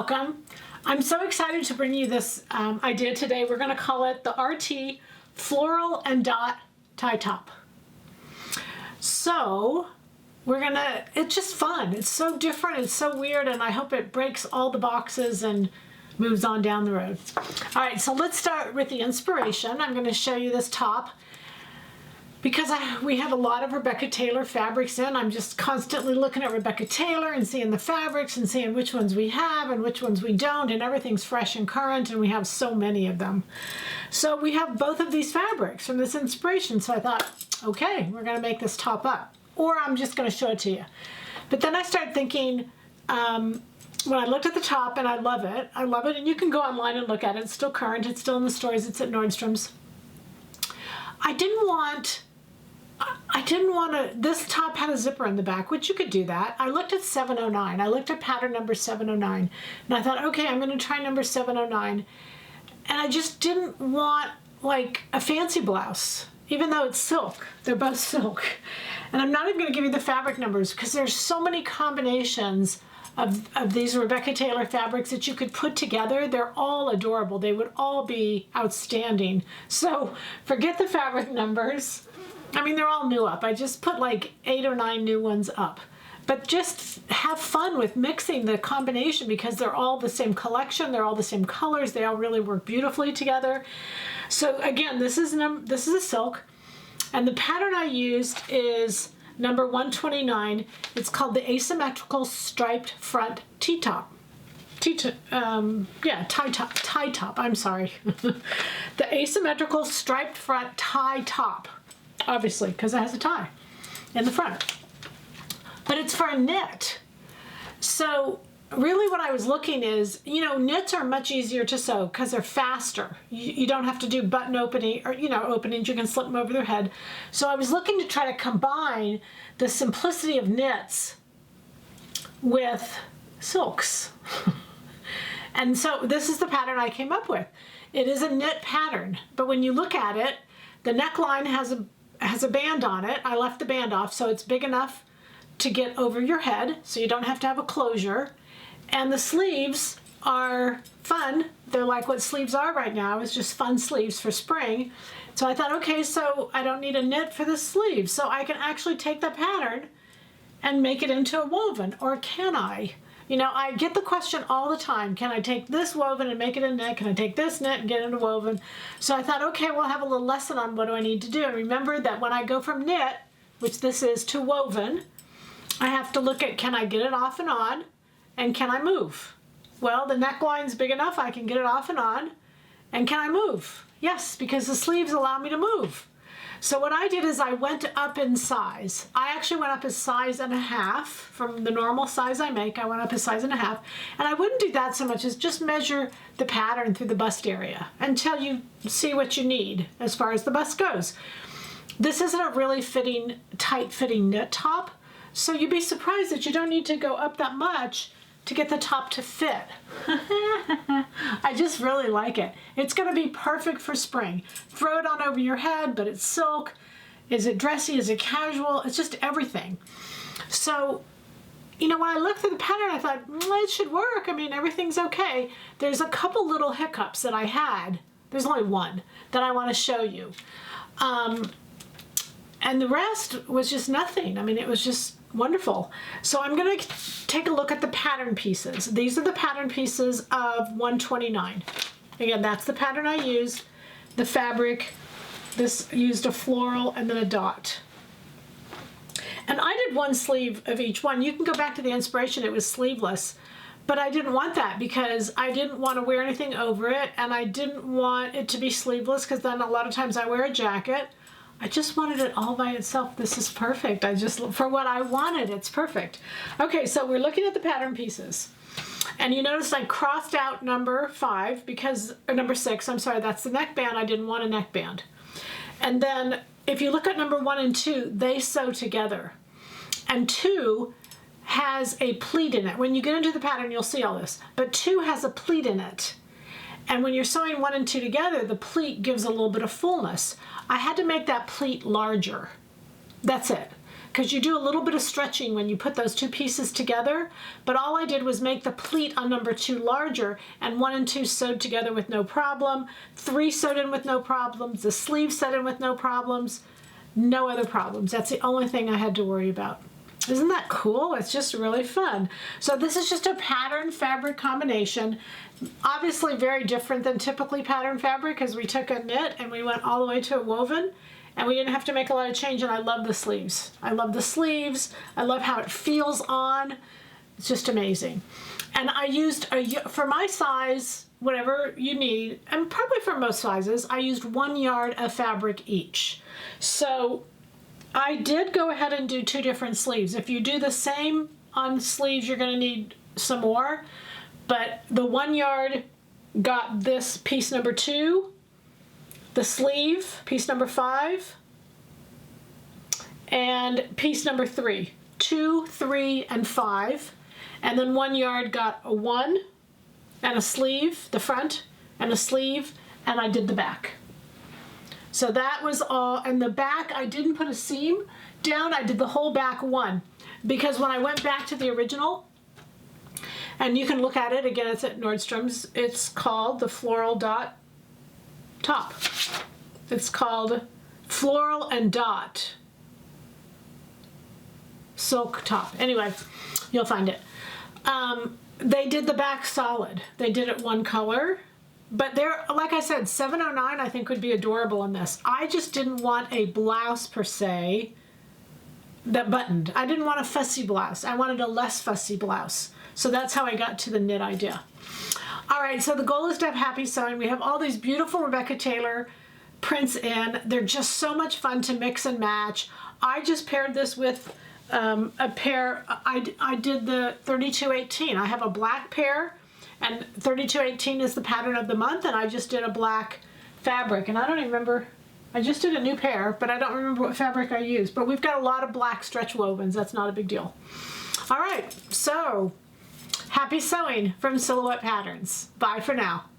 welcome. I'm so excited to bring you this idea today. We're going to call it the RT Floral and Dot Tie Top. So it's just fun. It's so different, it's so weird, and I hope it breaks all the boxes and moves on down the road. All right, so let's start with the inspiration. I'm going to show you this top because we have a lot of Rebecca Taylor fabrics in. I'm just constantly looking at Rebecca Taylor and seeing the fabrics and seeing which ones we have and which ones we don't, and everything's fresh and current, and we have so many of them. So we have both of these fabrics from this inspiration, so I thought, okay, we're going to make this top up, or I'm just going to show it to you. But then I started thinking, when I looked at the top, and I love it, and you can go online and look at it. It's still current, it's still in the stores, it's at Nordstrom's. I didn't want to, this top had a zipper in the back, which you could do that. I looked at 709. I looked at pattern number 709, and I thought, okay, I'm going to try number 709. And I just didn't want like a fancy blouse, even though it's silk. They're both silk. And I'm not even going to give you the fabric numbers because there's so many combinations of these Rebecca Taylor fabrics that you could put together. They're all adorable. They would all be outstanding. So forget the fabric numbers. I mean, they're all new up. I just put like 8 or 9 new ones up. But just have fun with mixing the combination because they're all the same collection. They're all the same colors. They all really work beautifully together. So again, this is a silk. And the pattern I used is number 129. It's called the Asymmetrical Striped Front T-Top. Tie top, I'm sorry. The Asymmetrical Striped Front Tie Top. Obviously, because it has a tie in the front. But it's for a knit. So really what I was looking is, knits are much easier to sew because they're faster. You don't have to do button opening or, openings. You can slip them over their head. So I was looking to try to combine the simplicity of knits with silks. And so this is the pattern I came up with. It is a knit pattern, but when you look at it, the neckline has a band on it. I left the band off so it's big enough to get over your head, so you don't have to have a closure. And the sleeves are fun. They're like what sleeves are right now. It's just fun sleeves for spring. So I thought, okay, so I don't need a knit for the sleeves, so I can actually take the pattern and make it into a woven, or can I? I get the question all the time, can I take this woven and make it a knit? Can I take this knit and get it into woven? So I thought, okay, we'll have a little lesson on what do I need to do. And remember that when I go from knit, which this is, to woven, I have to look at, can I get it off and on? And can I move? Well, the neckline's big enough, I can get it off and on. And can I move? Yes, because the sleeves allow me to move. So what I did is I went up in size. I actually went up a size and a half from the normal size I make. I went up a size and a half. And I wouldn't do that so much as just measure the pattern through the bust area until you see what you need as far as the bust goes. This isn't a really tight-fitting knit top, so you'd be surprised that you don't need to go up that much to get the top to fit. I just really like it. It's going to be perfect for spring. Throw it on over your head, but it's silk. Is it dressy? Is it casual? It's just everything. So, when I looked through the pattern, I thought, it should work. I mean, everything's okay. There's a couple little hiccups that I had. There's only one that I want to show you. And the rest was just nothing. I mean, it was just wonderful. So I'm going to take a look at the pattern pieces. These are the pattern pieces of 129. Again, that's the pattern I used. The fabric, this used a floral and then a dot. And I did one sleeve of each one. You can go back to the inspiration, it was sleeveless. But I didn't want that because I didn't want to wear anything over it, and I didn't want it to be sleeveless because then a lot of times I wear a jacket. I just wanted it all by itself. This is perfect. For what I wanted, it's perfect. Okay, so we're looking at the pattern pieces. And you notice I crossed out number 5 or number 6, I'm sorry, that's the neckband. I didn't want a neckband. And then if you look at number 1 and 2, they sew together. And 2 has a pleat in it. When you get into the pattern, you'll see all this. But 2 has a pleat in it. And when you're sewing 1 and 2 together, the pleat gives a little bit of fullness. I had to make that pleat larger. That's it. because you do a little bit of stretching when you put those two pieces together, but all I did was make the pleat on number 2 larger, and 1 and 2 sewed together with no problem, 3 sewed in with no problems, the sleeve sewed in with no problems, no other problems. That's the only thing I had to worry about. Isn't that cool? It's just really fun. So this is just a pattern fabric combination. Obviously very different than typically pattern fabric, because we took a knit and we went all the way to a woven, and we didn't have to make a lot of change, and I love the sleeves. I love the sleeves. I love how it feels on. It's just amazing. And I used, for my size, whatever you need, and probably for most sizes, I used 1 yard of fabric each. So I did go ahead and do 2 different sleeves. If you do the same on sleeves, you're going to need some more. But the 1 yard got this piece number 2, the sleeve, piece number 5, and piece number 3. 2, 3, and 5. And then 1 yard got a 1 and a sleeve, the front, and a sleeve, and I did the back. So that was all. And the back, I didn't put a seam down. I did the whole back 1, because when I went back to the original, and you can look at it again, it's at Nordstrom's, it's called the Floral Dot Top. It's called Floral and Dot Silk Top. Anyway, you'll find it. They did the back solid. They did it 1 color. But they're, like I said, $7.09 I think would be adorable in this. I just didn't want a blouse per se that buttoned. I didn't want a fussy blouse. I wanted a less fussy blouse. So that's how I got to the knit idea. All right, so the goal is to have happy sewing. We have all these beautiful Rebecca Taylor prints in. They're just so much fun to mix and match. I just paired this with a pair. I did the 3218. I have a black pair, and 3218 is the pattern of the month, and I just did a black fabric, and I don't even remember. I just did a new pair, but I don't remember what fabric I used. But we've got a lot of black stretch wovens. That's not a big deal. All right, so happy sewing from Silhouette Patterns. Bye for now.